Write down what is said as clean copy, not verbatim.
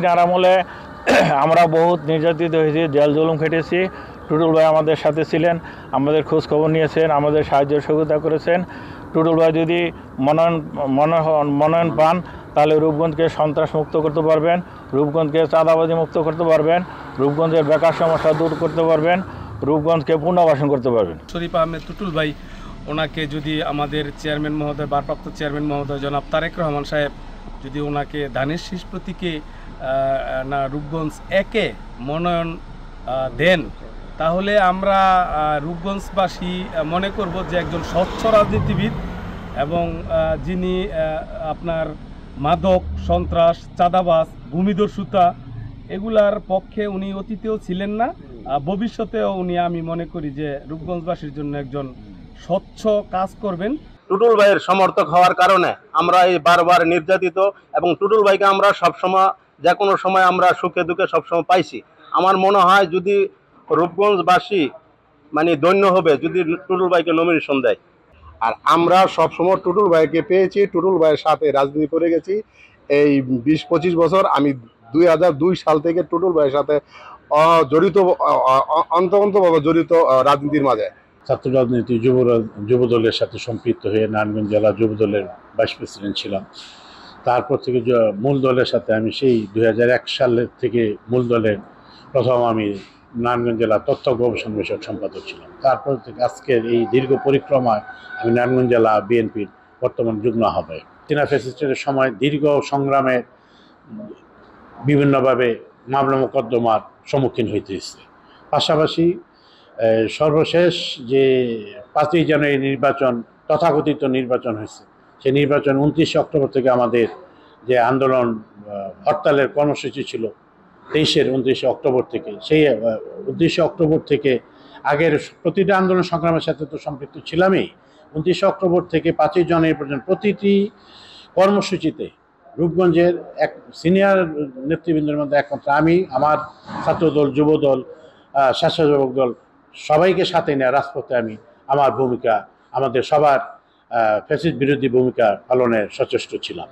আমলে আমরা বহুত নির্যাতিত হয়েছি, জেল জুলুম খেটেছি। টুটুল ভাই আমাদের সাথে ছিলেন, আমাদের খোঁজ খবর নিয়েছেন, আমাদের সাহায্য সহযোগিতা করেছেন। টুটুল ভাই যদি মনোনয়ন পান তাহলে রূপগঞ্জকে সন্ত্রাস মুক্ত করতে পারবেন, রূপগঞ্জকে চাঁদাবাজি মুক্ত করতে পারবেন, রূপগঞ্জের বেকার সমস্যা দূর করতে পারবেন, রূপগঞ্জকে পুনর্বাসন করতে পারবেন। শরীফ আহমেদ টুটুল ভাই, ওনাকে যদি আমাদের চেয়ারম্যান মহোদয়, ভারপ্রাপ্ত চেয়ারম্যান মহোদয় জনাব তারেক রহমান সাহেব যদি ওনাকে ধানের শীষ প্রতীকে না রূপগঞ্জ একে মনোনয়ন দেন, তাহলে আমরা রূপগঞ্জবাসী মনে করব যে একজন স্বচ্ছ রাজনীতিবিদ এবং যিনি আপনার মাদক, সন্ত্রাস, চাঁদাবাজ, ভূমিদস্যুতা এগুলার পক্ষে উনি অতীতেও ছিলেন না, ভবিষ্যতেও উনি আমি মনে করি যে রূপগঞ্জবাসীর জন্য একজন স্বচ্ছ কাজ করবেন। টুটুল ভাইয়ের সমর্থক হওয়ার কারণে আমরা এই বারবার নির্যাতিত এবং টুটুল ভাইকে আমরা সবসময় যে কোনো সময় আমরা সুখে দুঃখে সবসময় পাইছি। আমার মনে হয় যদি রূপগঞ্জবাসী মানে ধন্য হবে যদি টুটুল ভাইকে নমিনেশন দেয়। আর আমরা সবসময় টুটুল ভাইকে পেয়েছি, টুটুল ভাইয়ের সাথে রাজনীতি করে গেছি এই 20-25 বছর। আমি 2002 সাল থেকে টুটুল ভাইয়ের সাথে জড়িত, অন্তভাবে জড়িত রাজনীতির মাঝে। ছাত্র রাজনীতি যুব দলের সাথে সম্পৃক্ত হয়ে নারায়ণগঞ্জ জেলা যুব দলের ভাইস প্রেসিডেন্ট ছিলাম। তারপর থেকে মূল দলের সাথে আমি সেই 2001 সালের থেকে মূল দলের প্রথম আমি নারায়ণগঞ্জ জেলা তথ্য গবেষণা বিষয়ক সম্পাদক ছিলাম। তারপর থেকে আজকের এই দীর্ঘ পরিক্রমায় আমি নারায়ণগঞ্জ জেলা বিএনপির বর্তমান যুগ্ম আহ্বায়ক। চীনা ফ্যাসিস্টের সময় দীর্ঘ সংগ্রামে বিভিন্নভাবে মামলা মোকদ্দমার সম্মুখীন হইতে হয়েছে। পাশাপাশি সর্বশেষ যে 5ই জানুয়ারি নির্বাচন, তথাকথিত নির্বাচন হয়েছে, সেই নির্বাচন 29 অক্টোবর থেকে আমাদের যে আন্দোলন হরতালের কর্মসূচি ছিল 29 অক্টোবর থেকে, সেই 29 অক্টোবর থেকে আগের প্রতিটা আন্দোলন সংগ্রামের সাথে তো সম্পৃক্ত ছিলামই। 29 অক্টোবর থেকে 5ই জানুয়ারি পর্যন্ত প্রতিটি কর্মসূচিতে রূপগঞ্জের এক সিনিয়র নেতৃবৃন্দের মধ্যে একমাত্র আমি, আমার ছাত্রদল, যুবদল, স্বেচ্ছাসেবক দল সবাইকে সাথে নিয়ে রাজপথে আমি আমার ভূমিকা, আমাদের সবার ফ্যাসিস্ট বিরোধী ভূমিকা পালনের সচেষ্ট ছিলাম।